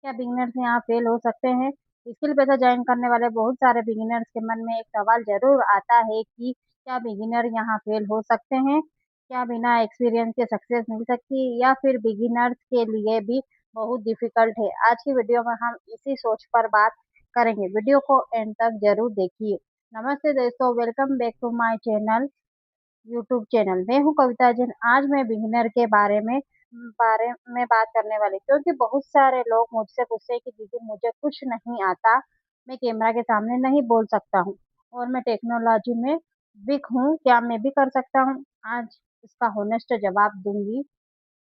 क्या बिगिनर्स यहाँ फेल हो सकते हैं? स्किल पेशा ज्वाइन करने वाले बहुत सारे बिगिनर्स के मन में एक सवाल ज़रूर आता है कि क्या बिगिनर यहाँ फेल हो सकते हैं? क्या बिना एक्सपीरियंस के सक्सेस मिल सकती है या फिर बिगिनर्स के लिए भी बहुत डिफ़िकल्ट है? आज की वीडियो में हम इसी सोच पर बात करेंगे। वीडियो को एंड तक ज़रूर देखिए। नमस्ते दोस्तों, welcome back to my channel. YouTube channel. मैं हूँ कविता जैन। आज मैं बिगिनर के बारे में बात करने वाली क्योंकि बहुत सारे लोग मुझसे पूछते हैं कि दीदी मुझे कुछ नहीं आता, मैं कैमरा के सामने नहीं बोल सकता हूँ और मैं टेक्नोलॉजी में वीक हूँ, क्या मैं भी कर सकता हूँ? आज इसका होनेस्ट जवाब दूंगी,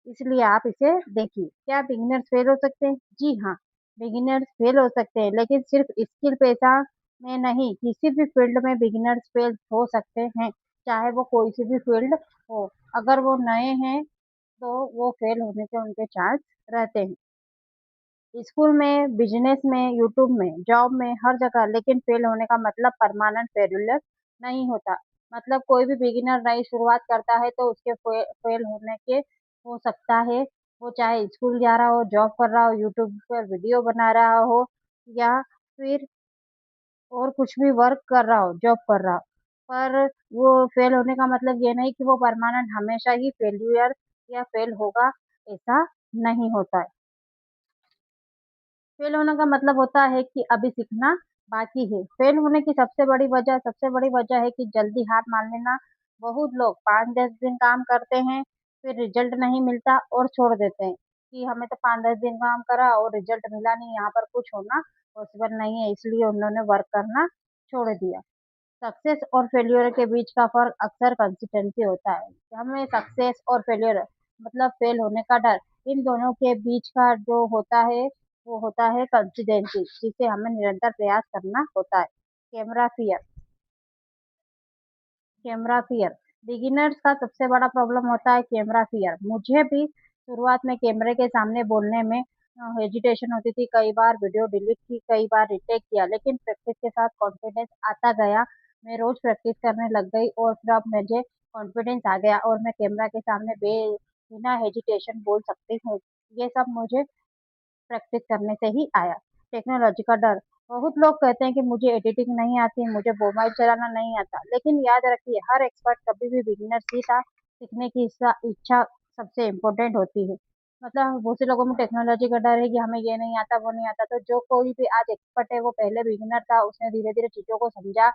इसलिए आप इसे देखिए। क्या बिगिनर्स फेल हो सकते हैं? जी हाँ, बिगिनर्स फेल हो सकते हैं, लेकिन सिर्फ स्किल पेशा में नहीं, किसी भी फील्ड में बिगिनर्स फेल हो सकते हैं, चाहे वो कोई सी भी फील्ड हो। अगर वो नए हैं तो वो फेल होने के उनके चांस रहते हैं। स्कूल में, बिजनेस में, यूट्यूब में, जॉब में, हर जगह। लेकिन फेल होने का मतलब परमानेंट फेल्यूर नहीं होता। मतलब कोई भी बिगिनर नई शुरुआत करता है तो उसके फेल होने के हो सकता है। वो चाहे स्कूल जा रहा हो, जॉब कर रहा हो, यूट्यूब पर वीडियो बना रहा हो या फिर और कुछ भी वर्क कर रहा हो, जॉब कर रहा हो। पर वो फेल होने का मतलब ये नहीं कि वो परमानेंट हमेशा ही फेल्यूर या फेल होगा, ऐसा नहीं होता है। फेल होने का मतलब होता है कि अभी सीखना बाकी है। फेल होने की सबसे बड़ी वजह है कि जल्दी हार मान लेना। बहुत लोग 5-10 दिन काम करते हैं, फिर रिजल्ट नहीं मिलता और छोड़ देते हैं कि हमें तो 5-10 दिन काम करा और रिजल्ट मिला नहीं, यहाँ पर कुछ होना पॉसिबल नहीं है, इसलिए उन्होंने वर्क करना छोड़ दिया। सक्सेस और फेल्योर के बीच का फ़र्क अक्सर कंसिस्टेंसी होता है। हमें सक्सेस और फेल्योर मतलब फेल होने का डर, इन दोनों के बीच का जो होता है, वो होता है कंसिस्टेंसी, जिसे हमें निरंतर प्रयास करना होता है। Camera fear camera fear beginners का सबसे बड़ा प्रॉब्लम होता है कैमरा फ़ियर। मुझे भी शुरुआत में कैमरे के सामने बोलने में हेजिटेशन होती थी। कई बार वीडियो डिलीट की, कई बार रीटेक किया, लेकिन प्रैक्टिस के साथ कॉन्फिडेंस आता गया। मैं रोज़ प्रैक्टिस करने लग गई और फिर अब मुझे कॉन्फिडेंस आ गया और मैं कैमरा के सामने बिना हेजिटेशन बोल सकती हूँ। ये सब मुझे प्रैक्टिस करने से ही आया। टेक्नोलॉजी का डर, बहुत लोग कहते हैं कि मुझे एडिटिंग नहीं आती, मुझे मोबाइल चलाना नहीं आता, लेकिन याद रखिए हर एक्सपर्ट कभी भी बिगिनर ही था। सीखने की इच्छा सबसे इम्पोर्टेंट होती है। मतलब बहुत से लोगों में टेक्नोलॉजी का डर है कि हमें ये नहीं आता, वो नहीं आता, तो जो कोई भी आज एक्सपर्ट है वो पहले बिगिनर था, उसने धीरे-धीरे चीज़ों को समझा,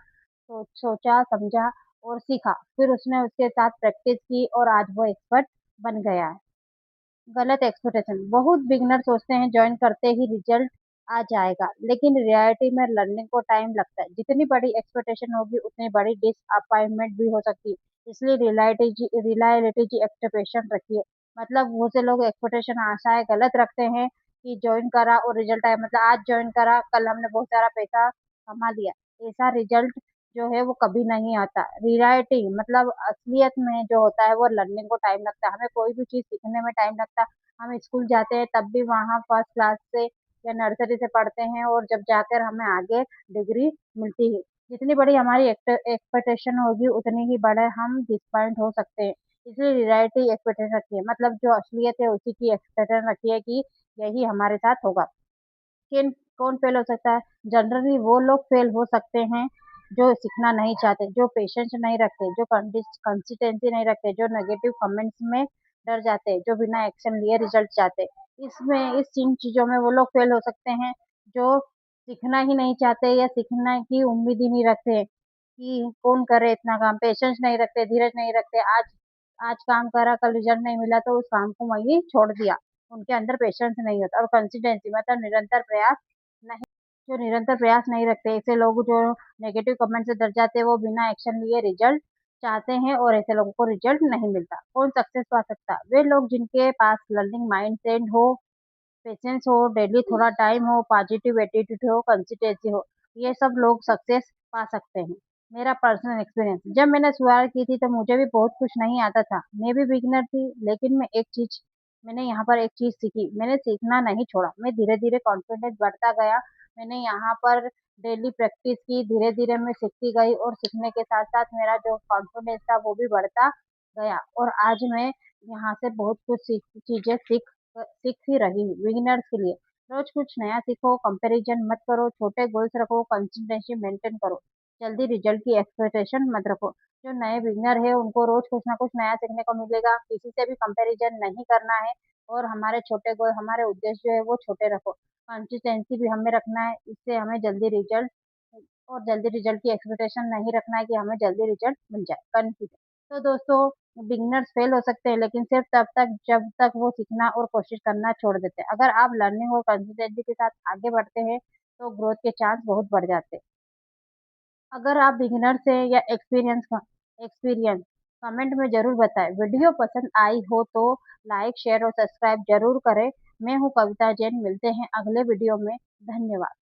सोचा, समझा और सीखा। फिर उसने उसके साथ प्रैक्टिस की और आज वो एक्सपर्ट बन गया है। गलत एक्सपेक्टेशन, बहुत बिगिनर सोचते हैं ज्वाइन करते ही रिजल्ट आ जाएगा, लेकिन रियलिटी में लर्निंग को टाइम लगता है। जितनी बड़ी एक्सपेक्टेशन होगी उतनी बड़ी डिसअपॉइंटमेंट भी हो सकती है, इसलिए रियलिटी की एक्सपेक्टेशन रखिए। मतलब बहुत से लोग एक्सपेक्टेशन आशाएं गलत रखते हैं कि ज्वाइन करा और रिजल्ट आया, मतलब आज ज्वाइन करा कल हमने बहुत सारा पैसा कमा लिया, ऐसा रिजल्ट जो है वो कभी नहीं आता। रियलिटी मतलब असलियत में जो होता है वो लर्निंग को टाइम लगता है। हमें कोई भी चीज़ सीखने में टाइम लगता है। हम स्कूल जाते हैं तब भी वहाँ फर्स्ट क्लास से या नर्सरी से पढ़ते हैं और जब जाकर हमें आगे डिग्री मिलती है। जितनी बड़ी हमारी एक्सपेक्टेशन होगी उतनी ही बड़े हम डिसपॉइंट हो सकते हैं। इसलिए रियलिटी एक्सपेक्टेशन रखिए, मतलब जो असलियत है उसी की एक्सपेक्टेशन रखिए कि यही हमारे साथ होगा। किन कौन फेल हो सकता है? जनरली वो लोग फेल हो सकते हैं जो सीखना नहीं चाहते, जो पेशेंस नहीं रखते, जो कंसिस्टेंसी नहीं रखते, जो नेगेटिव कमेंट्स में डर जाते हैं, जो बिना एक्शन लिए रिजल्ट चाहते हैं। इन चीज़ों में वो लोग फेल हो सकते हैं जो सीखना ही नहीं चाहते या सीखने की उम्मीद ही नहीं रखते कि कौन करे इतना काम, पेशेंस नहीं रखते, धीरज नहीं रखते। आज आज काम करा, कल रिजल्ट नहीं मिला तो उस काम को वहीं छोड़ दिया। उनके अंदर पेशेंस नहीं होता और कंसिस्टेंसी मतलब निरंतर प्रयास नहीं, जो निरंतर प्रयास नहीं रखते, ऐसे लोग जो नेगेटिव कमेंट से डर जाते हैं, वो बिना एक्शन लिए रिजल्ट चाहते हैं और ऐसे लोगों को रिजल्ट नहीं मिलता। कौन सक्सेस पा सकता है? वे लोग जिनके पास लर्निंग माइंडसेट हो, पेशेंस हो, डेली थोड़ा टाइम हो, पॉजिटिव एटीट्यूड हो, कंसिस्टेंसी हो, ये सब लोग सक्सेस पा सकते हैं। मेरा पर्सनल एक्सपीरियंस, जब मैंने शुरुआत की थी तो मुझे भी बहुत कुछ नहीं आता था। मैं भी बिगिनर थी, लेकिन मैंने यहाँ पर एक चीज़ सीखी, मैंने सीखना नहीं छोड़ा। मैं धीरे-धीरे कॉन्फिडेंस बढ़ता गया। मैंने यहाँ पर डेली प्रैक्टिस की, धीरे-धीरे मैं सीखती गई और सीखने के साथ-साथ मेरा जो कॉन्फिडेंस था वो भी बढ़ता गया और आज मैं यहाँ से बहुत कुछ चीज़ें सीख ही रही हूँ बिगिनर्स के लिए। रोज कुछ नया सीखो, कंपैरिजन मत करो, छोटे गोल्स रखो, कंसिस्टेंसी मेंटेन करो। जल्दी रिजल्ट की एक्सपेक्टेशन मत रखो। जो नए बिगिनर है उनको रोज कुछ ना कुछ नया सीखने को मिलेगा। किसी से भी कंपैरिजन नहीं करना है और हमारे छोटे गोल, हमारे उद्देश्य जो है वो छोटे रखो। कंसिस्टेंसी भी हमें रखना है, इससे हमें जल्दी रिजल्ट और जल्दी रिजल्ट की एक्सपेक्टेशन नहीं रखना है कि हमें जल्दी रिजल्ट मिल जाए। कन्फ्यूजन तो दोस्तों, बिगिनर्स फेल हो सकते हैं लेकिन सिर्फ तब तक जब तक वो सीखना और कोशिश करना छोड़ देते हैं। अगर आप लर्निंग और कंसिस्टेंसी के साथ आगे बढ़ते हैं तो ग्रोथ के चांस बहुत बढ़ जाते हैं। अगर आप बिगिनर्स हैं या एक्सपीरियंस कमेंट में जरूर बताएं। वीडियो पसंद आई हो तो लाइक शेयर और सब्सक्राइब जरूर करें। मैं हूँ कविता जैन, मिलते हैं अगले वीडियो में। धन्यवाद।